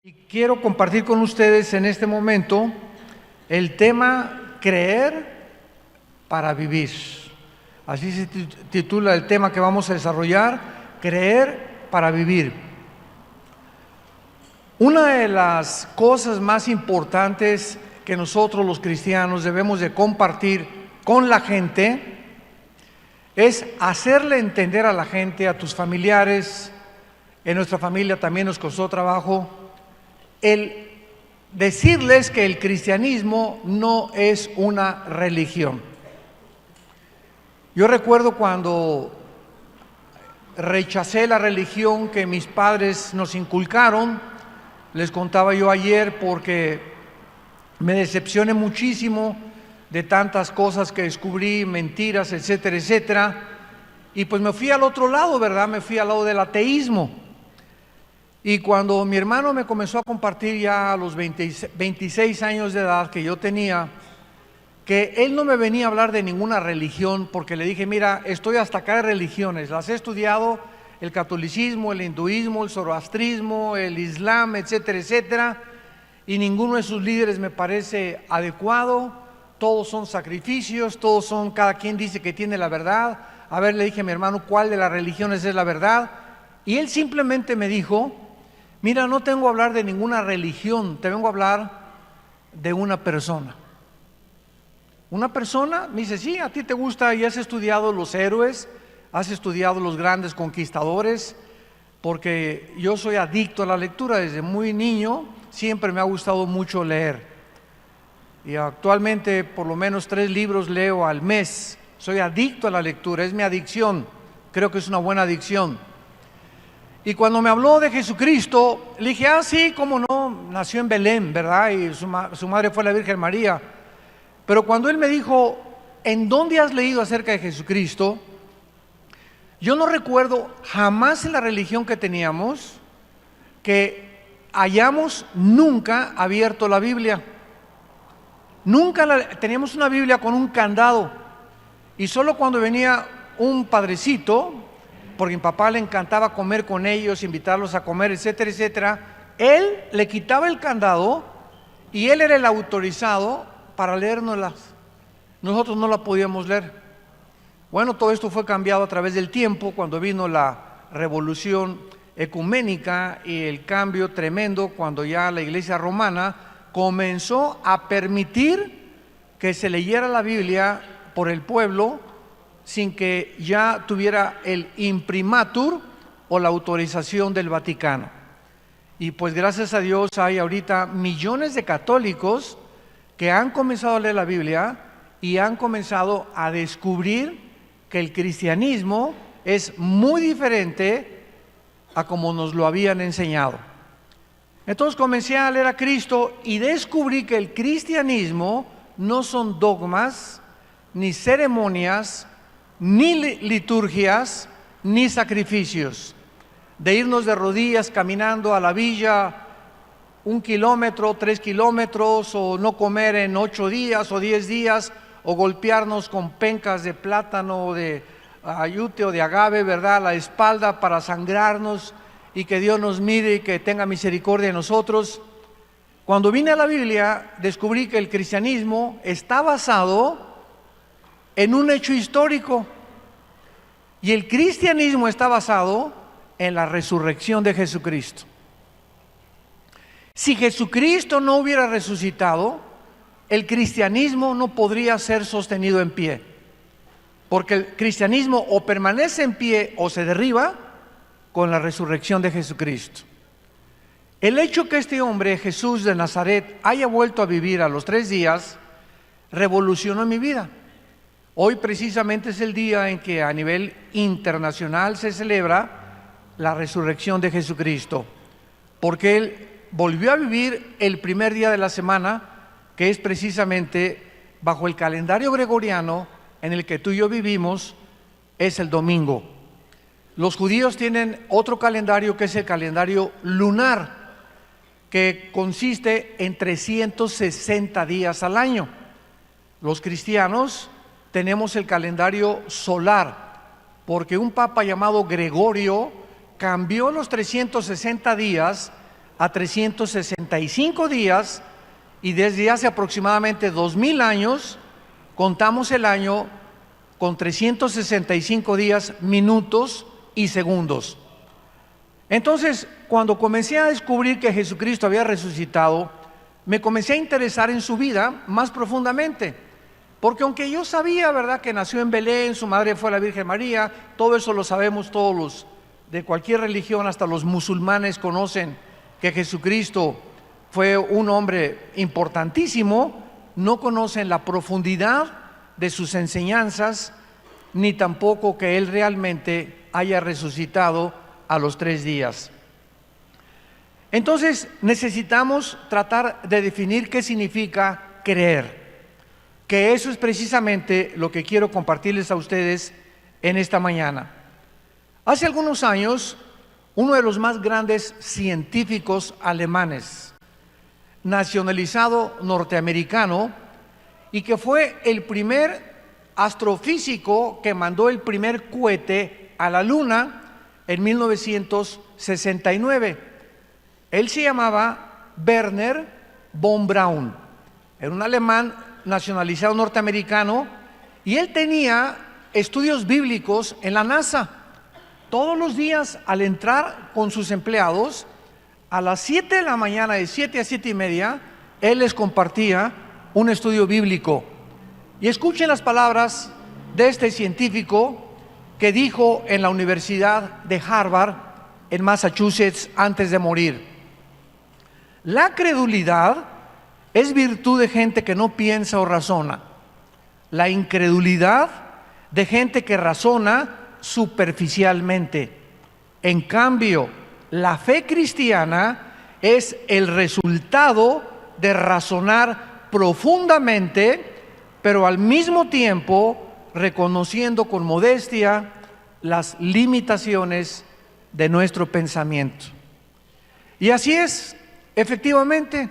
Y quiero compartir con ustedes en este momento el tema creer para vivir. Así se titula el tema que vamos a desarrollar, creer para vivir. Una de las cosas más importantes que nosotros los cristianos debemos de compartir con la gente es hacerle entender a la gente, a tus familiares. En nuestra familia también nos costó trabajo el decirles que el cristianismo no es una religión. Yo recuerdo cuando rechacé la religión que mis padres nos inculcaron, les contaba yo ayer, porque me decepcioné muchísimo de tantas cosas que descubrí, mentiras, etcétera, etcétera, y pues me fui al otro lado, ¿verdad? Me fui al lado del ateísmo. Y cuando mi hermano me comenzó a compartir ya a los 26 años de edad que yo tenía, que él no me venía a hablar de ninguna religión, porque le dije, mira, estoy hasta acá de religiones, las he estudiado, el catolicismo, el hinduismo, el zoroastrismo, el islam, etcétera, etcétera, y ninguno de sus líderes me parece adecuado, todos son sacrificios, todos son, cada quien dice que tiene la verdad. A ver, le dije a mi hermano, ¿cuál de las religiones es la verdad? Y él simplemente me dijo, mira, no tengo a hablar de ninguna religión, te vengo a hablar de una persona. Una persona, me dice, sí, a ti te gusta y has estudiado los héroes, has estudiado los grandes conquistadores, porque yo soy adicto a la lectura desde muy niño, siempre me ha gustado mucho leer. Y actualmente por lo menos 3 libros leo al mes, soy adicto a la lectura, es mi adicción, creo que es una buena adicción. Y cuando me habló de Jesucristo, le dije, sí, cómo no, nació en Belén, ¿verdad? Y su madre fue la Virgen María. Pero cuando él me dijo, ¿en dónde has leído acerca de Jesucristo? Yo no recuerdo jamás en la religión que teníamos que hayamos nunca abierto la Biblia. Nunca teníamos una Biblia con un candado. Y solo cuando venía un padrecito, porque a mi papá le encantaba comer con ellos, invitarlos a comer, etcétera, etcétera, él le quitaba el candado y él era el autorizado para leérnoslas. Nosotros no la podíamos leer. Bueno, todo esto fue cambiado a través del tiempo, cuando vino la revolución ecuménica y el cambio tremendo, cuando ya la Iglesia romana comenzó a permitir que se leyera la Biblia por el pueblo, sin que ya tuviera el imprimatur o la autorización del Vaticano. Y pues gracias a Dios hay ahorita millones de católicos que han comenzado a leer la Biblia y han comenzado a descubrir que el cristianismo es muy diferente a como nos lo habían enseñado. Entonces comencé a leer a Cristo y descubrí que el cristianismo no son dogmas, ni ceremonias, ni liturgias, ni sacrificios, de irnos de rodillas caminando a la villa 1 kilómetro, 3 kilómetros, o no comer en 8 días o 10 días, o golpearnos con pencas de plátano o de ayute o de agave, ¿verdad?, a la espalda para sangrarnos y que Dios nos mire y que tenga misericordia de nosotros. Cuando vine a la Biblia, descubrí que el cristianismo está basado en un hecho histórico, y el cristianismo está basado en la resurrección de Jesucristo. Si Jesucristo no hubiera resucitado, el cristianismo no podría ser sostenido en pie, porque el cristianismo o permanece en pie o se derriba con la resurrección de Jesucristo. El hecho que este hombre, Jesús de Nazaret, haya vuelto a vivir a los 3 días, revolucionó mi vida. Hoy precisamente es el día en que a nivel internacional se celebra la resurrección de Jesucristo, porque Él volvió a vivir el primer día de la semana, que es precisamente bajo el calendario gregoriano en el que tú y yo vivimos, es el domingo. Los judíos tienen otro calendario que es el calendario lunar, que consiste en 360 días al año. Los cristianos tenemos el calendario solar, porque un papa llamado Gregorio cambió los 360 días a 365 días y desde hace aproximadamente 2000 años contamos el año con 365 días, minutos y segundos. Entonces, cuando comencé a descubrir que Jesucristo había resucitado, me comencé a interesar en su vida más profundamente. Porque aunque yo sabía, ¿verdad?, que nació en Belén, su madre fue la Virgen María, todo eso lo sabemos todos los de cualquier religión, hasta los musulmanes conocen que Jesucristo fue un hombre importantísimo, no conocen la profundidad de sus enseñanzas, ni tampoco que Él realmente haya resucitado a los 3 días. Entonces necesitamos tratar de definir qué significa creer, que eso es precisamente lo que quiero compartirles a ustedes en esta mañana. Hace algunos años, uno de los más grandes científicos alemanes, nacionalizado norteamericano, y que fue el primer astrofísico que mandó el primer cohete a la Luna en 1969. Él se llamaba Wernher von Braun, era un alemán nacionalizado norteamericano, y él tenía estudios bíblicos en la NASA. Todos los días, al entrar con sus empleados, a las 7 de la mañana, de 7 a 7 y media, él les compartía un estudio bíblico. Y escuchen las palabras de este científico que dijo en la Universidad de Harvard, en Massachusetts, antes de morir: la credulidad es virtud de gente que no piensa o razona. La incredulidad de gente que razona superficialmente. En cambio, la fe cristiana es el resultado de razonar profundamente, pero al mismo tiempo reconociendo con modestia las limitaciones de nuestro pensamiento. Y así es, efectivamente,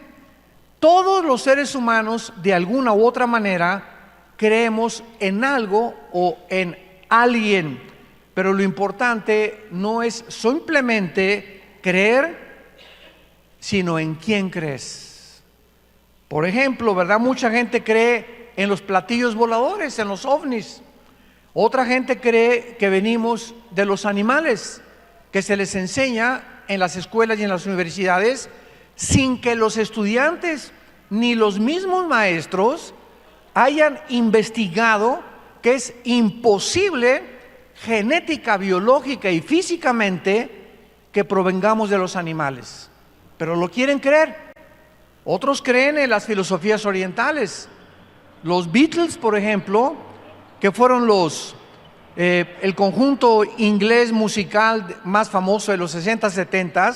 todos los seres humanos de alguna u otra manera creemos en algo o en alguien, pero lo importante no es simplemente creer, sino en quién crees. Por ejemplo, ¿verdad? Mucha gente cree en los platillos voladores, en los ovnis. Otra gente cree que venimos de los animales, que se les enseña en las escuelas y en las universidades, sin que los estudiantes ni los mismos maestros hayan investigado que es imposible genética, biológica y físicamente que provengamos de los animales, pero lo quieren creer. Otros creen en las filosofías orientales. Los Beatles, por ejemplo, que fueron el conjunto inglés musical más famoso de los 60, 70,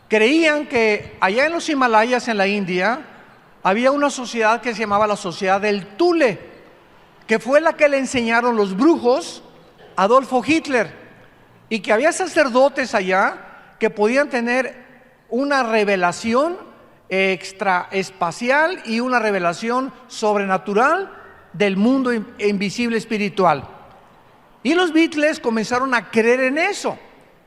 creían que allá en los Himalayas, en la India, había una sociedad que se llamaba la Sociedad del Thule, que fue la que le enseñaron los brujos a Adolfo Hitler, y que había sacerdotes allá que podían tener una revelación extraespacial y una revelación sobrenatural del mundo invisible espiritual. Y los Beatles comenzaron a creer en eso.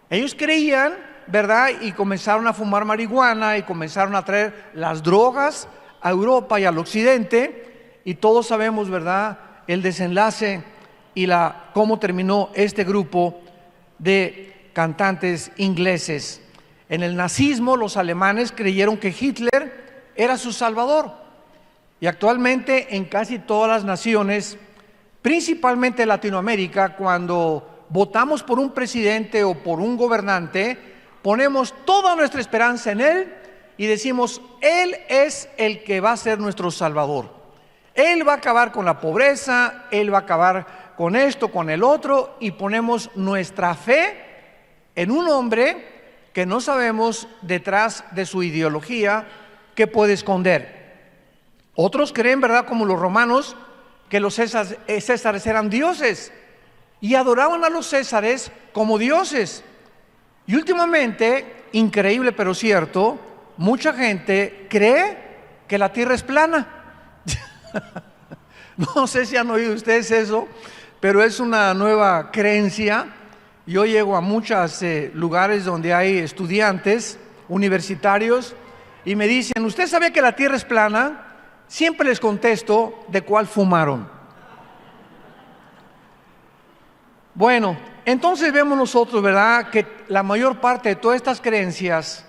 Ellos creían, ¿verdad? Y comenzaron a fumar marihuana y comenzaron a traer las drogas a Europa y al occidente, y todos sabemos, ¿verdad?, el desenlace y cómo terminó este grupo de cantantes ingleses. En el nazismo, los alemanes creyeron que Hitler era su salvador, y actualmente en casi todas las naciones, principalmente Latinoamérica, cuando votamos por un presidente o por un gobernante, ponemos toda nuestra esperanza en él y decimos: Él es el que va a ser nuestro salvador. Él va a acabar con la pobreza, Él va a acabar con esto, con el otro, y ponemos nuestra fe en un hombre que no sabemos detrás de su ideología qué puede esconder. Otros creen, ¿verdad?, como los romanos, que los césares eran dioses y adoraban a los césares como dioses. Y últimamente, increíble pero cierto, mucha gente cree que la tierra es plana. No sé si han oído ustedes eso, pero es una nueva creencia. Yo llego a muchos lugares donde hay estudiantes universitarios y me dicen, ¿usted sabe que la Tierra es plana? Siempre les contesto, ¿de cuál fumaron? Bueno, entonces vemos nosotros, ¿verdad?, que la mayor parte de todas estas creencias,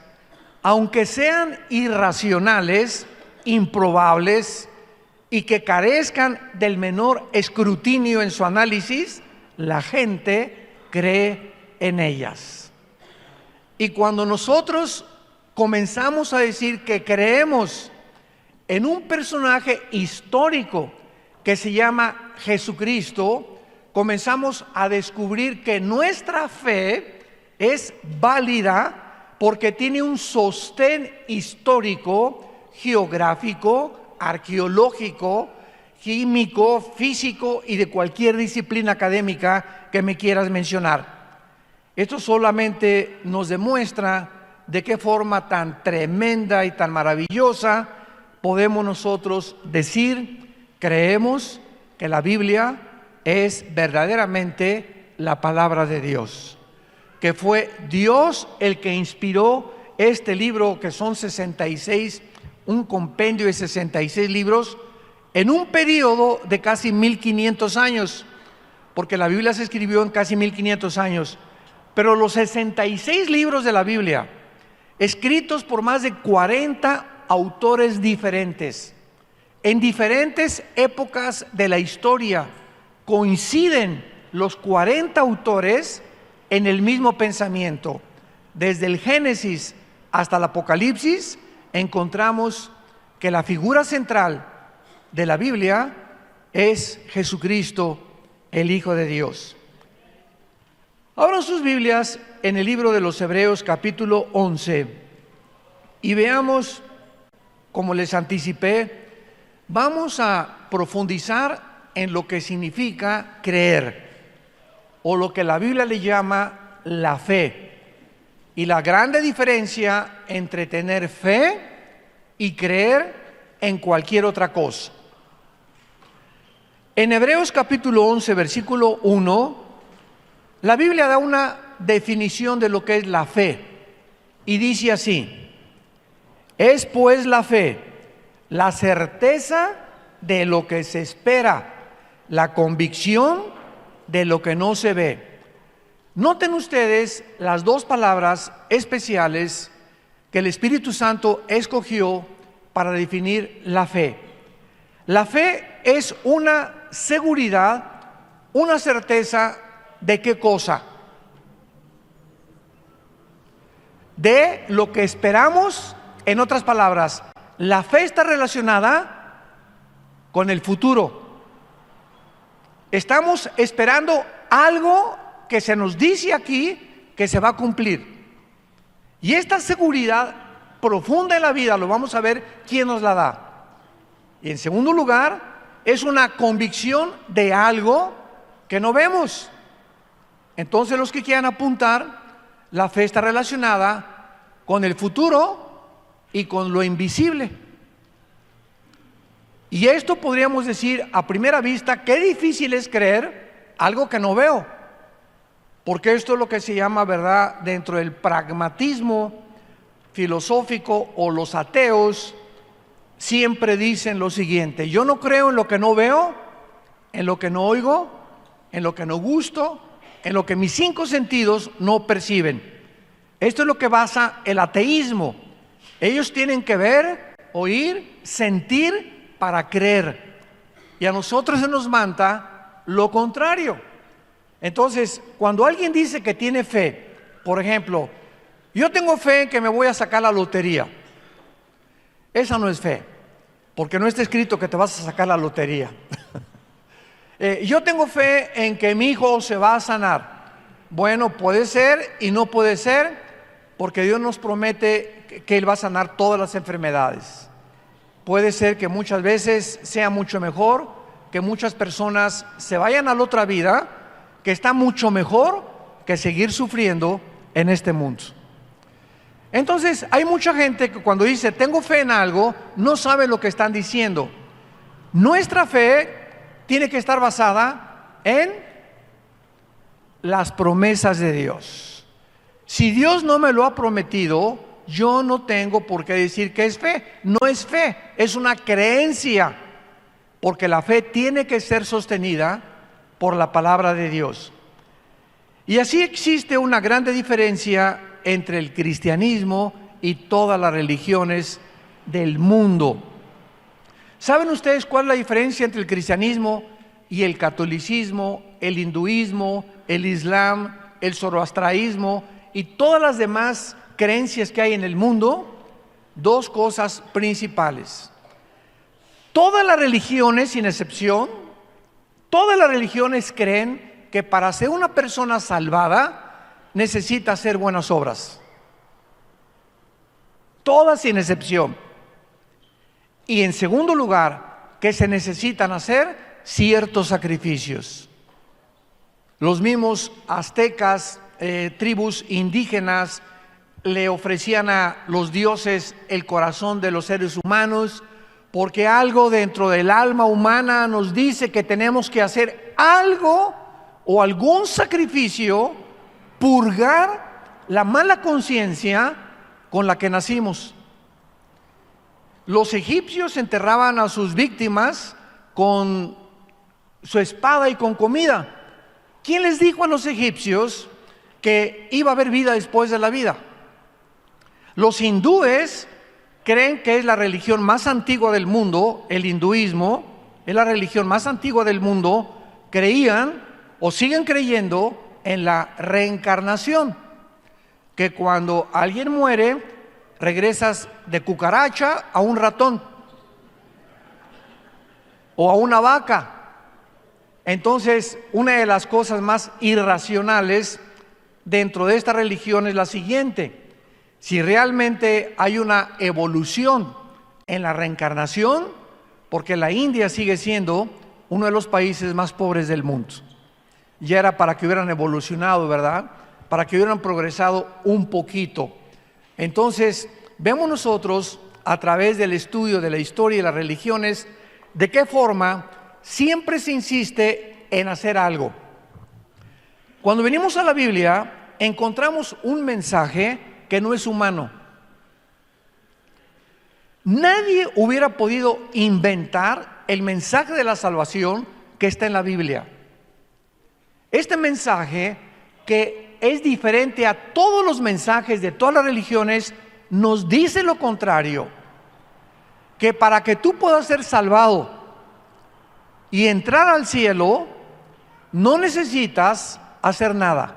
aunque sean irracionales, improbables y que carezcan del menor escrutinio en su análisis, la gente cree en ellas. Y cuando nosotros comenzamos a decir que creemos en un personaje histórico que se llama Jesucristo, comenzamos a descubrir que nuestra fe es válida porque tiene un sostén histórico, geográfico, arqueológico, químico, físico y de cualquier disciplina académica que me quieras mencionar. Esto solamente nos demuestra de qué forma tan tremenda y tan maravillosa podemos nosotros decir, creemos que la Biblia es verdaderamente la palabra de Dios, que fue Dios el que inspiró este libro, que son 66, un compendio de 66 libros, en un periodo de casi 1500 años, porque la Biblia se escribió en casi 1500 años, pero los 66 libros de la Biblia, escritos por más de 40 autores diferentes, en diferentes épocas de la historia, coinciden los 40 autores en el mismo pensamiento. Desde el Génesis hasta el Apocalipsis encontramos que la figura central de la Biblia es Jesucristo, el Hijo de Dios. Abran sus Biblias en el libro de los Hebreos capítulo 11 y veamos, como les anticipé, vamos a profundizar en lo que significa creer, o lo que la Biblia le llama la fe, y la grande diferencia entre tener fe y creer en cualquier otra cosa. En Hebreos capítulo 11, versículo 1, la Biblia da una definición de lo que es la fe, y dice así: es pues la fe, la certeza de lo que se espera, la convicción de lo que no se ve. Noten ustedes las dos palabras especiales que el Espíritu Santo escogió para definir la fe. La fe es una seguridad, una certeza ¿de qué cosa? De lo que esperamos. En otras palabras, la fe está relacionada con el futuro. Estamos esperando algo que se nos dice aquí que se va a cumplir. Y esta seguridad profunda en la vida, lo vamos a ver quién nos la da. Y en segundo lugar, es una convicción de algo que no vemos. Entonces, los que quieran apuntar, la fe está relacionada con el futuro y con lo invisible. Y esto podríamos decir a primera vista, qué difícil es creer algo que no veo, porque esto es lo que se llama, ¿verdad?, dentro del pragmatismo filosófico, o los ateos siempre dicen lo siguiente: yo no creo en lo que no veo, en lo que no oigo, en lo que no gusto, en lo que mis 5 sentidos no perciben. Esto es lo que basa el ateísmo. Ellos tienen que ver, oír, sentir para creer, y a nosotros se nos manda lo contrario. Entonces, cuando alguien dice que tiene fe, por ejemplo, yo tengo fe en que me voy a sacar la lotería, esa no es fe, porque no está escrito que te vas a sacar la lotería. Yo tengo fe en que mi hijo se va a sanar. Bueno, puede ser y no puede ser, porque Dios nos promete que Él va a sanar todas las enfermedades. Puede ser que muchas veces sea mucho mejor, que muchas personas se vayan a la otra vida, que está mucho mejor que seguir sufriendo en este mundo. Entonces, hay mucha gente que cuando dice tengo fe en algo, no sabe lo que están diciendo. Nuestra fe tiene que estar basada en las promesas de Dios. Si Dios no me lo ha prometido, yo no tengo por qué decir que es fe. No es fe, es una creencia, porque la fe tiene que ser sostenida por la palabra de Dios. Y así existe una grande diferencia entre el cristianismo y todas las religiones del mundo. ¿Saben ustedes cuál es la diferencia entre el cristianismo y el catolicismo, el hinduismo, el islam, el zoroastraísmo y todas las demás creencias que hay en el mundo? Dos cosas principales. Todas las religiones, sin excepción, todas las religiones creen que para ser una persona salvada necesita hacer buenas obras. Todas sin excepción. Y en segundo lugar, que se necesitan hacer ciertos sacrificios. Los mismos aztecas, tribus indígenas, le ofrecían a los dioses el corazón de los seres humanos, porque algo dentro del alma humana nos dice que tenemos que hacer algo o algún sacrificio, purgar la mala conciencia con la que nacimos. Los egipcios enterraban a sus víctimas con su espada y con comida. ¿Quién les dijo a los egipcios que iba a haber vida después de la vida? Los hindúes creen que es la religión más antigua del mundo. El hinduismo es la religión más antigua del mundo. Creían o siguen creyendo en la reencarnación, que cuando alguien muere regresas de cucaracha a un ratón o a una vaca. Entonces, una de las cosas más irracionales dentro de esta religión es la siguiente: si realmente hay una evolución en la reencarnación, porque la India sigue siendo uno de los países más pobres del mundo. Ya era para que hubieran evolucionado, ¿verdad? Para que hubieran progresado un poquito. Entonces, vemos nosotros a través del estudio de la historia y las religiones de qué forma siempre se insiste en hacer algo. Cuando venimos a la Biblia, encontramos un mensaje que no es humano. Nadie hubiera podido inventar el mensaje de la salvación que está en la Biblia. Este mensaje, que es diferente a todos los mensajes de todas las religiones, nos dice lo contrario: que para que tú puedas ser salvado y entrar al cielo, no necesitas hacer nada.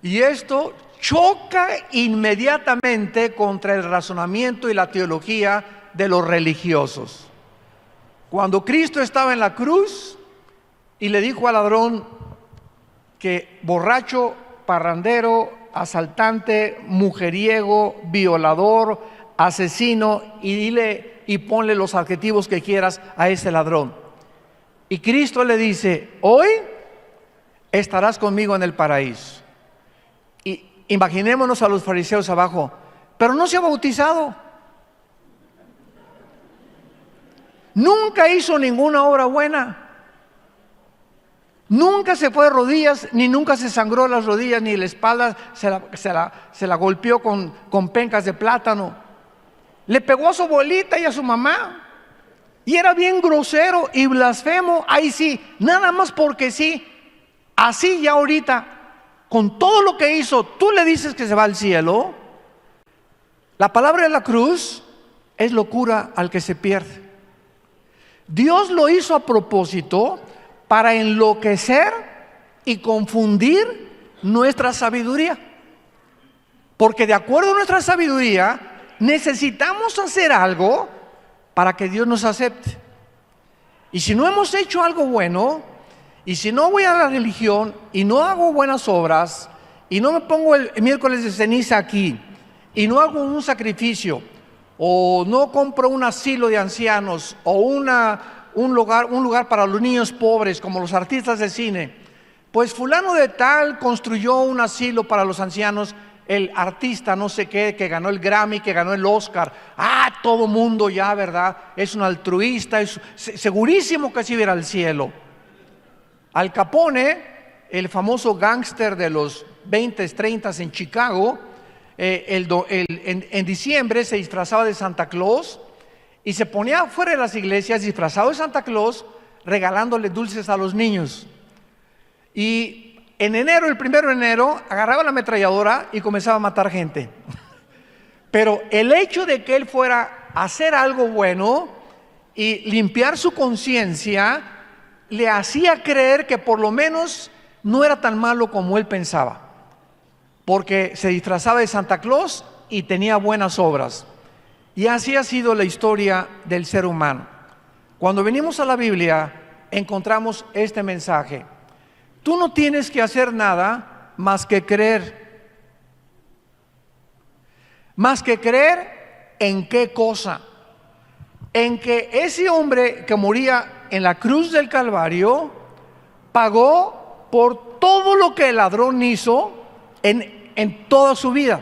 Y esto choca inmediatamente contra el razonamiento y la teología de los religiosos. Cuando Cristo estaba en la cruz y le dijo al ladrón que borracho, parrandero, asaltante, mujeriego, violador, asesino, y dile y ponle los adjetivos que quieras a ese ladrón. Y Cristo le dice: hoy estarás conmigo en el paraíso. Y imaginémonos a los fariseos abajo: pero no se ha bautizado, nunca hizo ninguna obra buena, nunca se fue de rodillas, ni nunca se sangró las rodillas, ni la espalda se la golpeó con pencas de plátano, le pegó a su abuelita y a su mamá, y era bien grosero y blasfemo. Ahí sí, nada más porque sí. Así ya ahorita, con todo lo que hizo, tú le dices que se va al cielo. La palabra de la cruz es locura al que se pierde. Dios lo hizo a propósito para enloquecer y confundir nuestra sabiduría, porque de acuerdo a nuestra sabiduría necesitamos hacer algo para que Dios nos acepte. Y si no hemos hecho algo bueno, y si no voy a la religión y no hago buenas obras, y no me pongo el miércoles de ceniza aquí, y no hago un sacrificio, o no compro un asilo de ancianos, o un lugar para los niños pobres, como los artistas de cine, pues fulano de tal construyó un asilo para los ancianos, el artista no sé qué, que ganó el Grammy, que ganó el Oscar, todo mundo ya, ¿verdad? Es un altruista, es segurísimo que se iba al cielo. Al Capone, el famoso gángster de los 20, 30 en Chicago, en diciembre se disfrazaba de Santa Claus y se ponía fuera de las iglesias disfrazado de Santa Claus, regalándole dulces a los niños. Y en enero, el 1 de enero, agarraba la ametralladora y comenzaba a matar gente. Pero el hecho de que él fuera a hacer algo bueno y limpiar su conciencia, le hacía creer que por lo menos no era tan malo como él pensaba, porque se disfrazaba de Santa Claus y tenía buenas obras. Y así ha sido la historia del ser humano. Cuando venimos a la Biblia, encontramos este mensaje: tú no tienes que hacer nada más que creer. ¿Más que creer en qué cosa? En que ese hombre que moría en la cruz del Calvario pagó por todo lo que el ladrón hizo en toda su vida.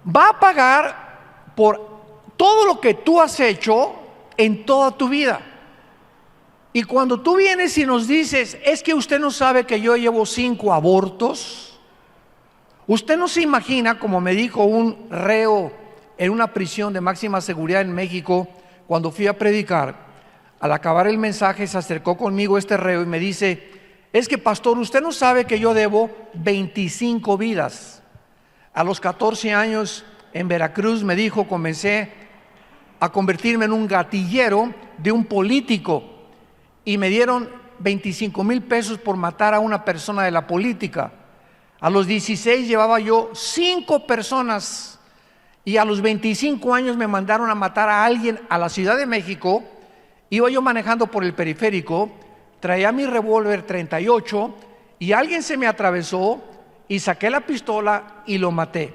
Va a pagar por todo lo que tú has hecho en toda tu vida. Y cuando tú vienes y nos dices: es que usted no sabe que yo llevo 5 abortos, usted no se imagina, como me dijo un reo en una prisión de máxima seguridad en México cuando fui a predicar. Al acabar el mensaje se acercó conmigo este reo y me dice: es que pastor, usted no sabe que yo debo 25 vidas. A los 14 años en Veracruz, me dijo, comencé a convertirme en un gatillero de un político y me dieron 25,000 pesos por matar a una persona de la política. A los 16 llevaba yo 5 personas y a los 25 años me mandaron a matar a alguien a la Ciudad de México. Iba yo manejando por el periférico, traía mi revólver 38 y alguien se me atravesó y saqué la pistola y lo maté.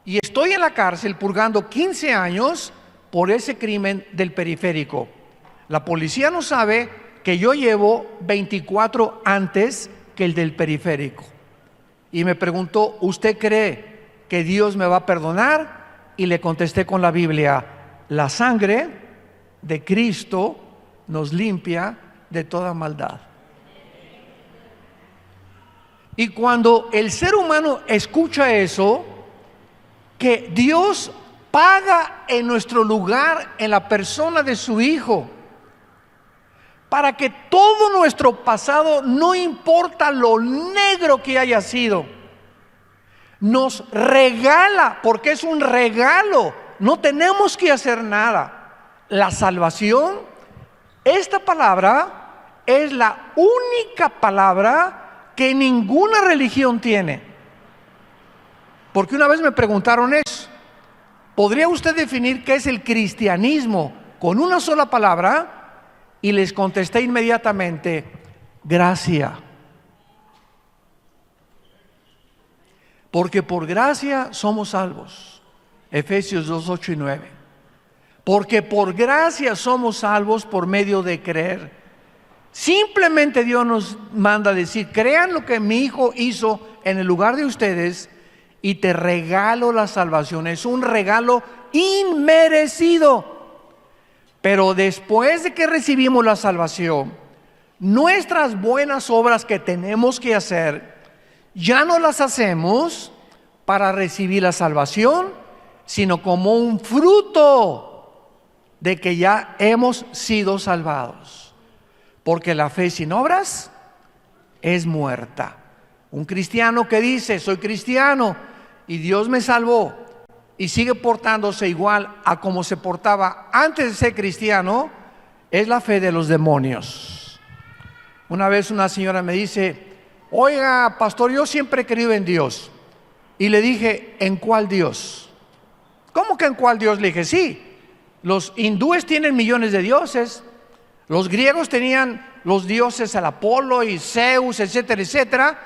Y estoy en la cárcel purgando 15 años por ese crimen del periférico. La policía no sabe que yo llevo 24 antes que el del periférico. Y me preguntó: ¿usted cree que Dios me va a perdonar? Y le contesté con la Biblia: la sangre de Cristo nos limpia de toda maldad. Y cuando el ser humano escucha eso, que Dios paga en nuestro lugar en la persona de su Hijo, para que todo nuestro pasado, no importa lo negro que haya sido, nos regala, porque es un regalo, no tenemos que hacer nada, la salvación. Esta palabra es la única palabra que ninguna religión tiene. Porque una vez me preguntaron eso: ¿podría usted definir qué es el cristianismo con una sola palabra? Y les contesté inmediatamente: gracia. Porque por gracia somos salvos. Efesios 2, 8 y 9. Porque por gracia somos salvos por medio de creer. Simplemente Dios nos manda a decir: crean lo que mi Hijo hizo en el lugar de ustedes y te regalo la salvación. Es un regalo inmerecido. Pero después de que recibimos la salvación, nuestras buenas obras que tenemos que hacer, ya no las hacemos para recibir la salvación, sino como un fruto de que ya hemos sido salvados. Porque la fe sin obras es muerta. Un cristiano que dice: soy cristiano y Dios me salvó, y sigue portándose igual a como se portaba antes de ser cristiano, es la fe de los demonios. Una vez una señora me dice: oiga, pastor, yo siempre he creído en Dios. Y le dije: ¿en cuál Dios? ¿Cómo que en cuál Dios? Le dije: sí, los hindúes tienen millones de dioses, los griegos tenían los dioses al Apolo y Zeus, etcétera, etcétera.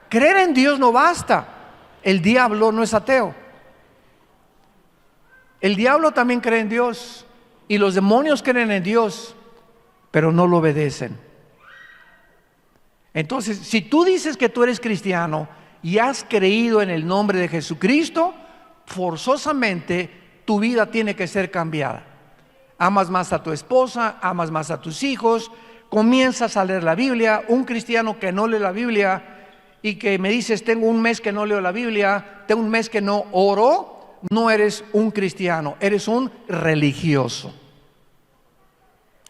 Creer en Dios no basta. El diablo no es ateo. El diablo también cree en Dios y los demonios creen en Dios, pero no lo obedecen. Entonces, si tú dices que tú eres cristiano y has creído en el nombre de Jesucristo, forzosamente tu vida tiene que ser cambiada. Amas más a tu esposa, amas más a tus hijos, comienzas a leer la Biblia. Un cristiano que no lee la Biblia y que me dices, tengo un mes que no leo la Biblia, tengo un mes que no oro, no eres un cristiano, eres un religioso.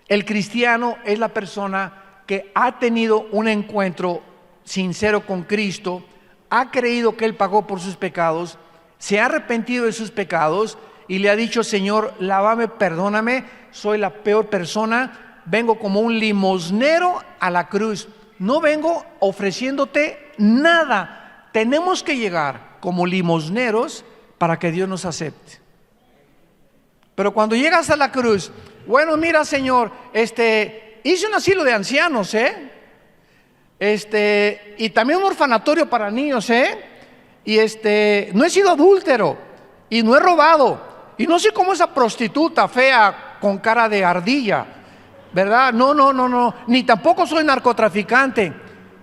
El cristiano es la persona que ha tenido un encuentro sincero con Cristo, ha creído que Él pagó por sus pecados, se ha arrepentido de sus pecados y le ha dicho: Señor, lávame, perdóname, soy la peor persona, vengo como un limosnero a la cruz, no vengo ofreciéndote nada. Tenemos que llegar como limosneros para que Dios nos acepte. Pero cuando llegas a la cruz, bueno, mira, Señor, hice un asilo de ancianos, y también un orfanatorio para niños, y no he sido adúltero, y no he robado, y no soy como esa prostituta fea con cara de ardilla, ¿verdad? No, ni tampoco soy narcotraficante.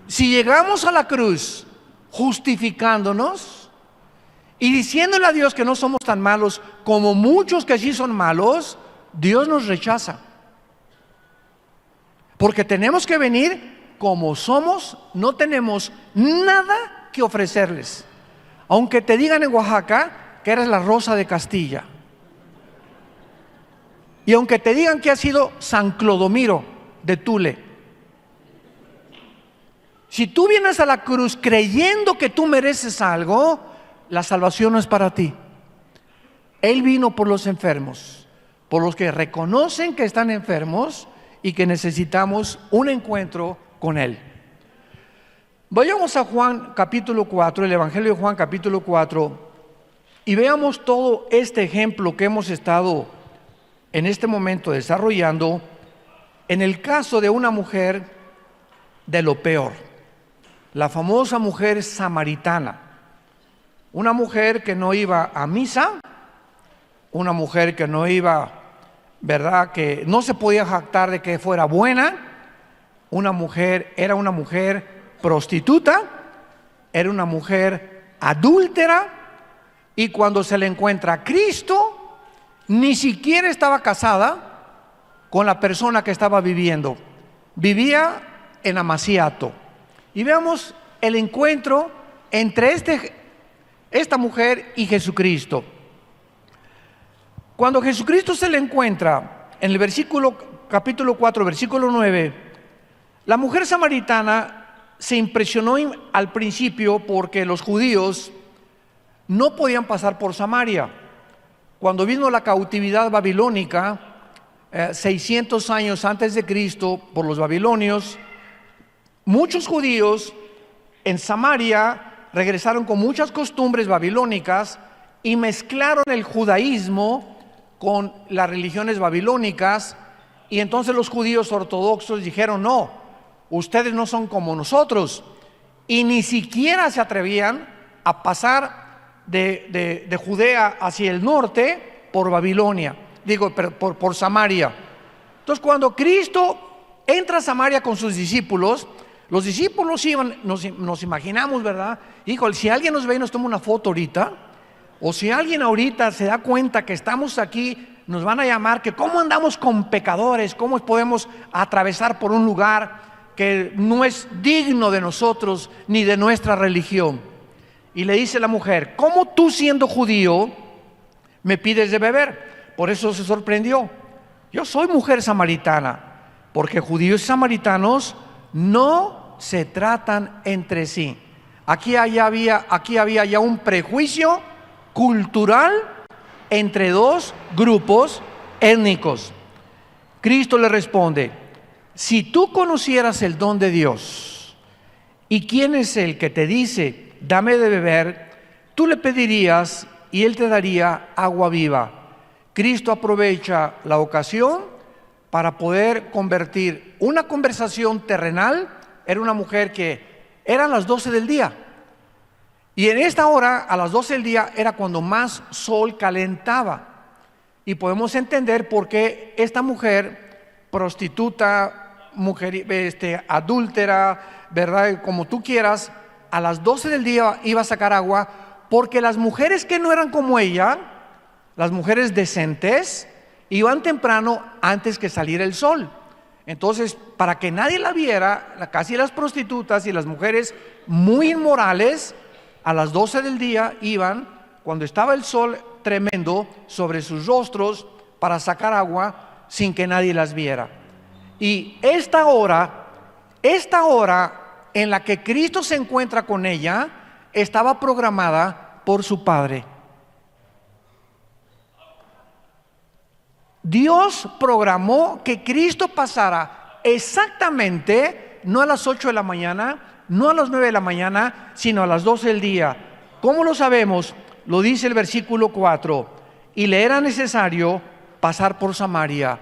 Si llegamos a la cruz justificándonos y diciéndole a Dios que no somos tan malos como muchos que sí son malos, Dios nos rechaza. Porque tenemos que venir como somos, no tenemos nada que ofrecerles. Aunque te digan en Oaxaca que eres la Rosa de Castilla, y aunque te digan que has sido San Clodomiro de Tule, si tú vienes a la cruz creyendo que tú mereces algo, la salvación no es para ti. Él vino por los enfermos, por los que reconocen que están enfermos y que necesitamos un encuentro con Él. Vayamos a Juan capítulo 4, el Evangelio de Juan capítulo 4, y veamos todo este ejemplo que hemos estado en este momento desarrollando en el caso de una mujer de lo peor, la famosa mujer samaritana, una mujer que no iba a misa, una mujer que no iba, ¿verdad?, que no se podía jactar de que fuera buena, era una mujer prostituta, era una mujer adúltera, y cuando se le encuentra a Cristo, ni siquiera estaba casada con la persona que estaba viviendo, vivía en amaciato. Y veamos el encuentro entre esta mujer y Jesucristo. Cuando Jesucristo se le encuentra en el capítulo 4, versículo 9, la mujer samaritana se impresionó al principio porque los judíos no podían pasar por Samaria. Cuando vino la cautividad babilónica, 600 años antes de Cristo, por los babilonios, muchos judíos en Samaria regresaron con muchas costumbres babilónicas y mezclaron el judaísmo con las religiones babilónicas, y entonces los judíos ortodoxos dijeron: no, ustedes no son como nosotros, y ni siquiera se atrevían a pasar de Judea hacia el norte por Babilonia, por Samaria. Entonces, cuando Cristo entra a Samaria con sus discípulos, los discípulos iban, nos imaginamos, ¿verdad? Híjole, si alguien nos ve y nos toma una foto ahorita, o si alguien ahorita se da cuenta que estamos aquí, nos van a llamar que cómo andamos con pecadores, cómo podemos atravesar por un lugar que no es digno de nosotros ni de nuestra religión. Y le dice la mujer: ¿cómo tú, siendo judío, me pides de beber? Por eso se sorprendió. Yo soy mujer samaritana, porque judíos y samaritanos no se tratan entre sí. Aquí había ya un prejuicio cultural entre dos grupos étnicos. Cristo le responde: si tú conocieras el don de Dios y quién es el que te dice dame de beber, tú le pedirías y Él te daría agua viva. Cristo aprovecha la ocasión para poder convertir una conversación terrenal. Era una mujer que eran las 12 del día, y en esta hora, a las 12 del día, era cuando más sol calentaba, y podemos entender por qué esta mujer prostituta, mujer adúltera, ¿verdad?, como tú quieras, a las 12 del día iba a sacar agua, porque las mujeres que no eran como ella, las mujeres decentes, iban temprano antes que saliera el sol. Entonces, para que nadie la viera, casi las prostitutas y las mujeres muy inmorales, a las 12 del día iban, cuando estaba el sol tremendo, sobre sus rostros para sacar agua sin que nadie las viera. Y esta hora en la que Cristo se encuentra con ella, estaba programada por su Padre. Dios programó que Cristo pasara exactamente, no a las 8 de la mañana, no a las 9 de la mañana, sino a las 12 del día. ¿Cómo lo sabemos? Lo dice el versículo 4. Y le era necesario pasar por Samaria.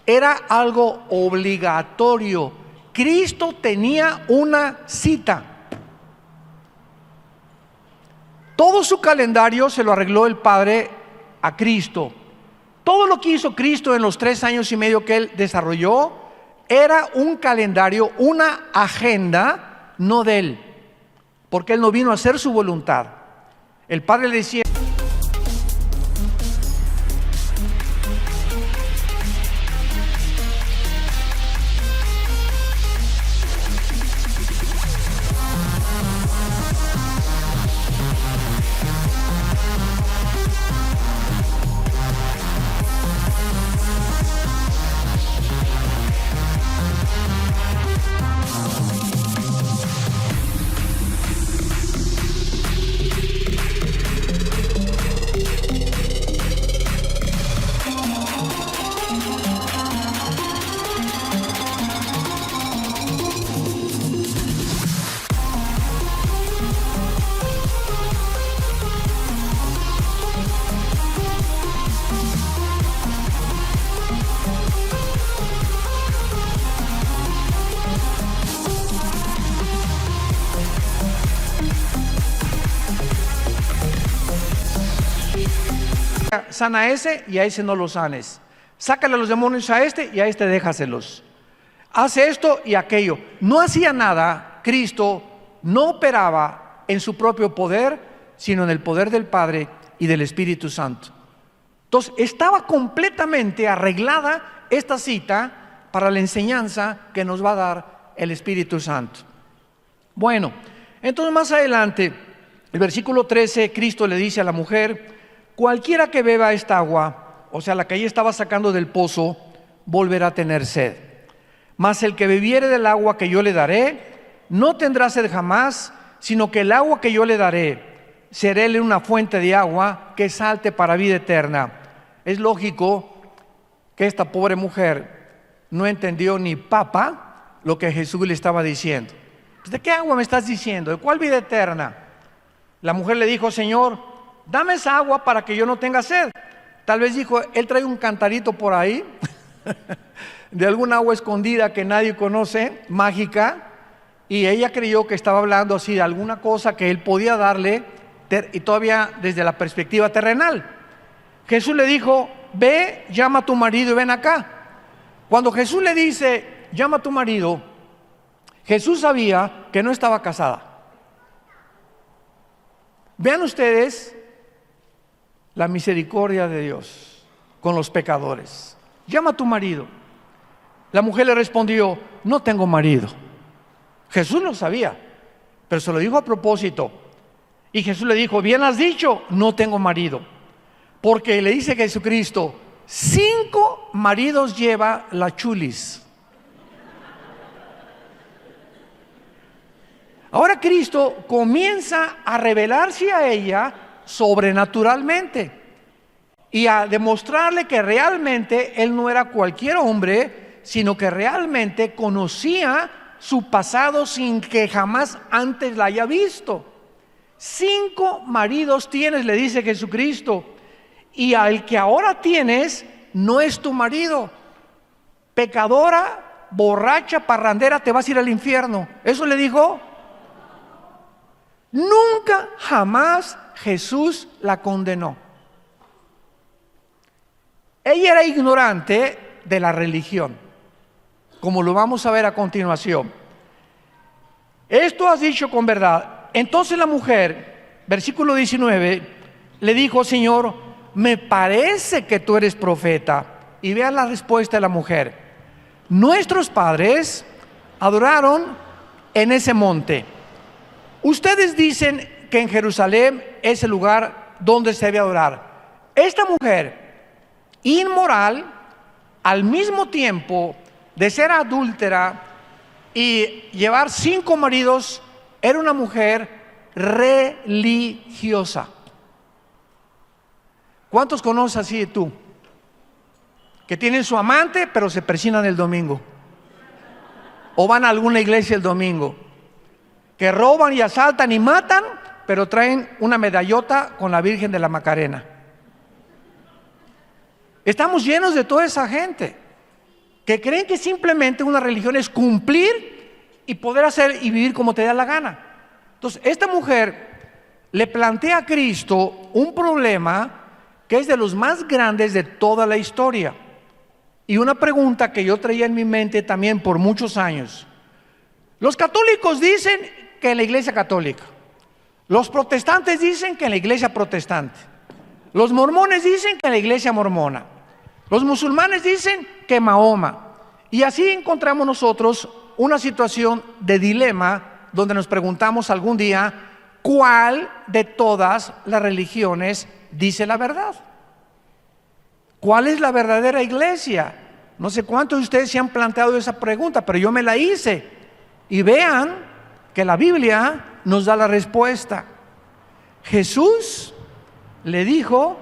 Era algo obligatorio. Cristo tenía una cita. Todo su calendario se lo arregló el Padre a Cristo. Todo lo que hizo Cristo en los 3 años y medio que Él desarrolló era un calendario, una agenda, no de Él, porque Él no vino a hacer su voluntad. El Padre le decía: sana a ese y a ese no lo sanes. Sácale a los demonios a este y a este déjaselos. Hace esto y aquello. No hacía nada. Cristo no operaba en su propio poder, sino en el poder del Padre y del Espíritu Santo. Entonces estaba completamente arreglada esta cita para la enseñanza que nos va a dar el Espíritu Santo. Bueno, entonces más adelante, el versículo 13, Cristo le dice a la mujer: cualquiera que beba esta agua, o sea, la que ella estaba sacando del pozo, volverá a tener sed. Mas el que bebiere del agua que yo le daré, no tendrá sed jamás, sino que el agua que yo le daré, seréle una fuente de agua que salte para vida eterna. Es lógico que esta pobre mujer no entendió ni papa lo que Jesús le estaba diciendo. ¿De qué agua me estás diciendo? ¿De cuál vida eterna? La mujer le dijo: Señor, dame esa agua para que yo no tenga sed. Tal vez dijo: él trae un cantarito por ahí de alguna agua escondida que nadie conoce, mágica, y ella creyó que estaba hablando así de alguna cosa que él podía darle, y todavía desde la perspectiva terrenal. Jesús le dijo: ve, llama a tu marido y ven acá. Cuando Jesús le dice: llama a tu marido, Jesús sabía que no estaba casada. Vean ustedes la misericordia de Dios con los pecadores. Llama a tu marido. La mujer le respondió: no tengo marido. Jesús lo sabía, pero se lo dijo a propósito. Y Jesús le dijo: bien has dicho, no tengo marido. Porque le dice Jesucristo: 5 maridos lleva la chulis. Ahora Cristo comienza a revelarse a ella sobrenaturalmente y a demostrarle que realmente él no era cualquier hombre, sino que realmente conocía su pasado sin que jamás antes la haya visto. 5 maridos tienes, le dice Jesucristo, y al que ahora tienes no es tu marido. Pecadora, borracha, parrandera, te vas a ir al infierno. ¿Eso le dijo? Nunca jamás Jesús la condenó. Ella era ignorante de la religión, como lo vamos a ver a continuación. Esto has dicho con verdad. Entonces la mujer, versículo 19, le dijo: Señor, me parece que tú eres profeta. Y vean la respuesta de la mujer. nuestros padres adoraron en ese monte. Ustedes dicen que en Jerusalén es el lugar donde se debe adorar. Esta mujer inmoral, al mismo tiempo de ser adúltera y llevar 5 maridos, era una mujer religiosa. ¿Cuántos conoces así de tú? Que tienen su amante, pero se persignan el domingo. O van a alguna iglesia el domingo. Que roban y asaltan y matan, pero traen una medallota con la Virgen de la Macarena. Estamos llenos de toda esa gente que creen que simplemente una religión es cumplir y poder hacer y vivir como te da la gana. Entonces, esta mujer le plantea a Cristo un problema que es de los más grandes de toda la historia. Y una pregunta que yo traía en mi mente también por muchos años. Los católicos dicen que en la iglesia católica. Los protestantes dicen que en la iglesia protestante. Los mormones dicen que en la iglesia mormona. Los musulmanes dicen que Mahoma. Y así encontramos nosotros una situación de dilema donde nos preguntamos algún día, ¿cuál de todas las religiones dice la verdad? ¿Cuál es la verdadera iglesia? No sé cuántos de ustedes se han planteado esa pregunta, pero yo me la hice. Y vean que la Biblia nos da la respuesta. Jesús le dijo,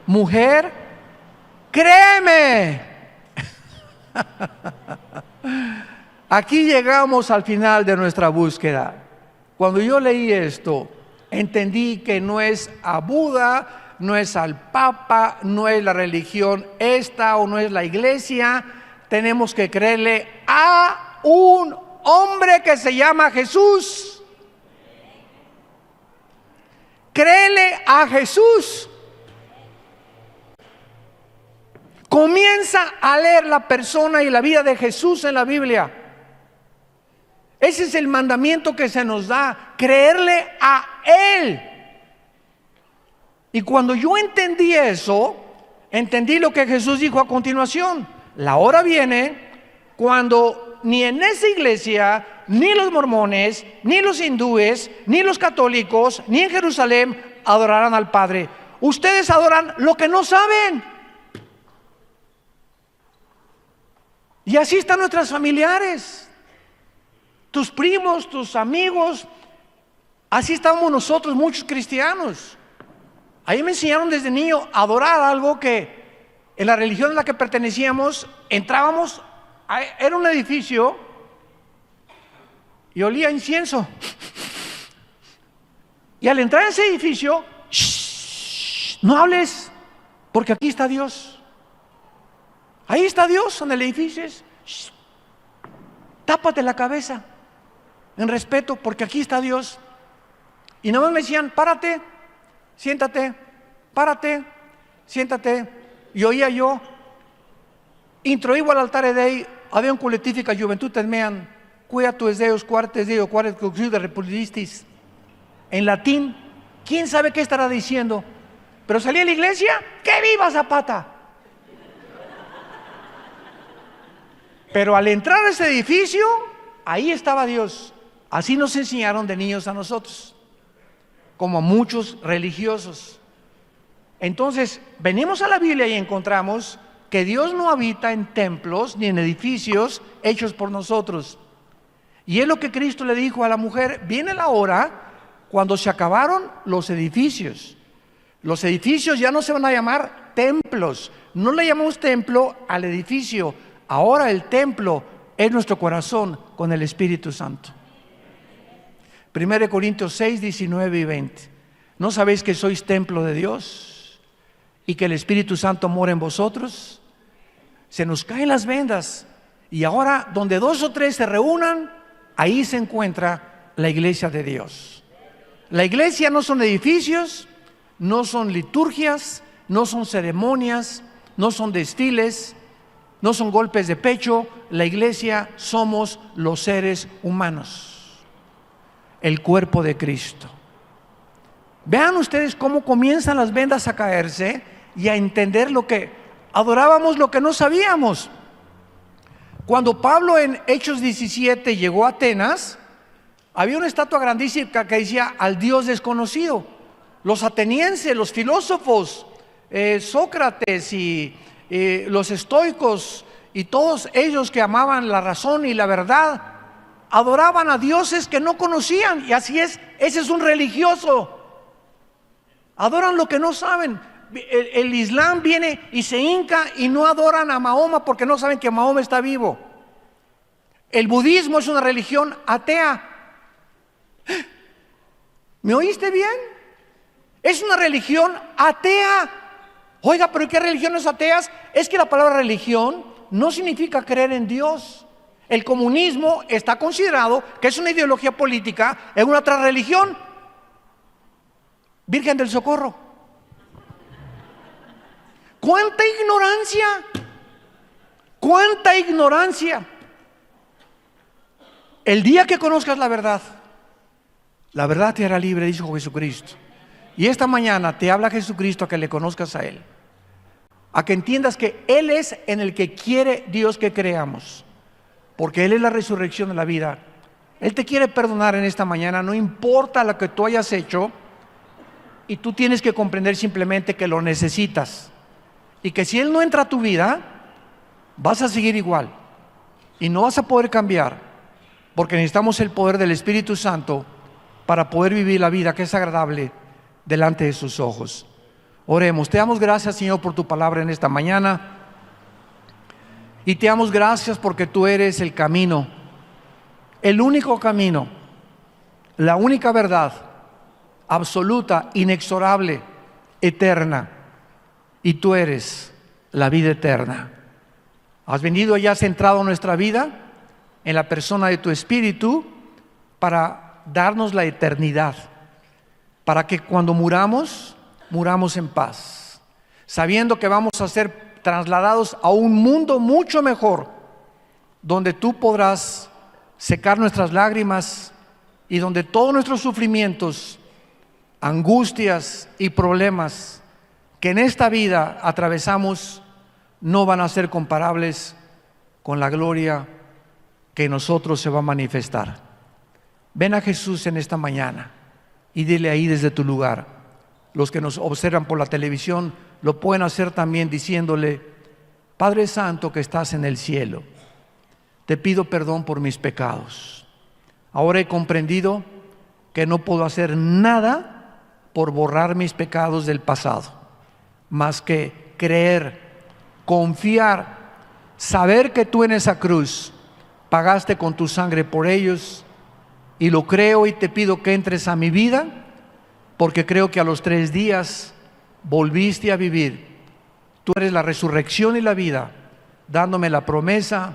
mujer, créeme. Aquí llegamos al final de nuestra búsqueda. Cuando yo leí esto, entendí que no es a Buda, no es al Papa, no es la religión esta o no es la iglesia. Tenemos que creerle a un hombre que se llama Jesús. Créele a Jesús. Comienza a leer la persona y la vida de Jesús en la Biblia. Ese es el mandamiento que se nos da, creerle a Él. Y cuando yo entendí eso, entendí lo que Jesús dijo a continuación. La hora viene cuando ni en esa iglesia, ni los mormones, ni los hindúes, ni los católicos, ni en Jerusalén adorarán al Padre. Ustedes adoran lo que no saben. Y así están nuestras familiares, tus primos, tus amigos. Así estamos nosotros, muchos cristianos. Ahí me enseñaron desde niño a adorar algo que en la religión a la que pertenecíamos, entrábamos, era un edificio y olía a incienso. Y al entrar en ese edificio, no hables, porque aquí está Dios. Ahí está Dios en el edificio. Tápate la cabeza en respeto, porque aquí está Dios. Y nada más me decían, párate, siéntate, párate, siéntate. Y oía yo, introivo all'altare Dei, aveam collettifica juventutem meam, quia tues Deus quartes Deo, quartes de republistis. En latín, quién sabe qué estará diciendo. Pero salí a la iglesia, ¡que viva Zapata! Pero al entrar a ese edificio, ahí estaba Dios. Así nos enseñaron de niños a nosotros, como a muchos religiosos. Entonces, venimos a la Biblia y encontramos que Dios no habita en templos ni en edificios hechos por nosotros. Y es lo que Cristo le dijo a la mujer: viene la hora cuando se acabaron los edificios. Los edificios ya no se van a llamar templos. No le llamamos templo al edificio. Ahora el templo es nuestro corazón con el Espíritu Santo. 1 Corintios 6, 19 y 20. ¿No sabéis que sois templo de Dios y que el Espíritu Santo mora en vosotros? Se nos caen las vendas. Y ahora, donde 2 o 3 se reúnan, ahí se encuentra la iglesia de Dios. La iglesia no son edificios, no son liturgias, no son ceremonias, no son desfiles, no son golpes de pecho. La iglesia somos los seres humanos, el cuerpo de Cristo. Vean ustedes cómo comienzan las vendas a caerse y a entender lo que adorábamos, lo que no sabíamos. Cuando Pablo en Hechos 17 llegó a Atenas, había una estatua grandísima que decía al Dios desconocido. Los atenienses, los filósofos, Sócrates y los estoicos y todos ellos que amaban la razón y la verdad, adoraban a dioses que no conocían. Y así es, ese es un religioso. Adoran lo que no saben. El Islam viene y se hinca y no adoran a Mahoma porque no saben que Mahoma está vivo. El budismo es una religión atea. ¿Me oíste bien? Es una religión atea. Oiga, pero ¿qué religiones ateas? Es que la palabra religión no significa creer en Dios. El comunismo está considerado que es una ideología política en una otra religión. Virgen del Socorro. ¡Cuánta ignorancia! ¡Cuánta ignorancia! El día que conozcas la verdad te hará libre, dijo Jesucristo. Y esta mañana te habla Jesucristo a que le conozcas a Él, a que entiendas que Él es en el que quiere Dios que creamos, porque Él es la resurrección de la vida. Él te quiere perdonar en esta mañana, no importa lo que tú hayas hecho, y tú tienes que comprender simplemente que lo necesitas, y que si Él no entra a tu vida, vas a seguir igual, y no vas a poder cambiar, porque necesitamos el poder del Espíritu Santo para poder vivir la vida que es agradable delante de sus ojos. Oremos. Te damos gracias, Señor, por tu palabra en esta mañana, y te damos gracias porque tú eres el camino, el único camino, la única verdad absoluta, inexorable, eterna, y tú eres la vida eterna. Has venido y has entrado en nuestra vida en la persona de tu Espíritu para darnos la eternidad, para que cuando muramos en paz, sabiendo que vamos a ser trasladados a un mundo mucho mejor, donde tú podrás secar nuestras lágrimas y donde todos nuestros sufrimientos, angustias y problemas que en esta vida atravesamos no van a ser comparables con la gloria que en nosotros se va a manifestar. Ven a Jesús en esta mañana y dile ahí desde tu lugar. Los que nos observan por la televisión lo pueden hacer también diciéndole: Padre Santo que estás en el cielo, te pido perdón por mis pecados. Ahora he comprendido que no puedo hacer nada por borrar mis pecados del pasado, más que creer, confiar, saber que tú en esa cruz pagaste con tu sangre por ellos, y lo creo, y te pido que entres a mi vida, porque creo que a los 3 días volviste a vivir. Tú eres la resurrección y la vida, dándome la promesa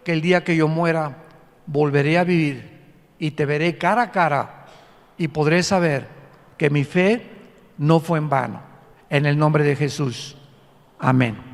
que el día que yo muera volveré a vivir y te veré cara a cara y podré saber que mi fe no fue en vano. En el nombre de Jesús. Amén.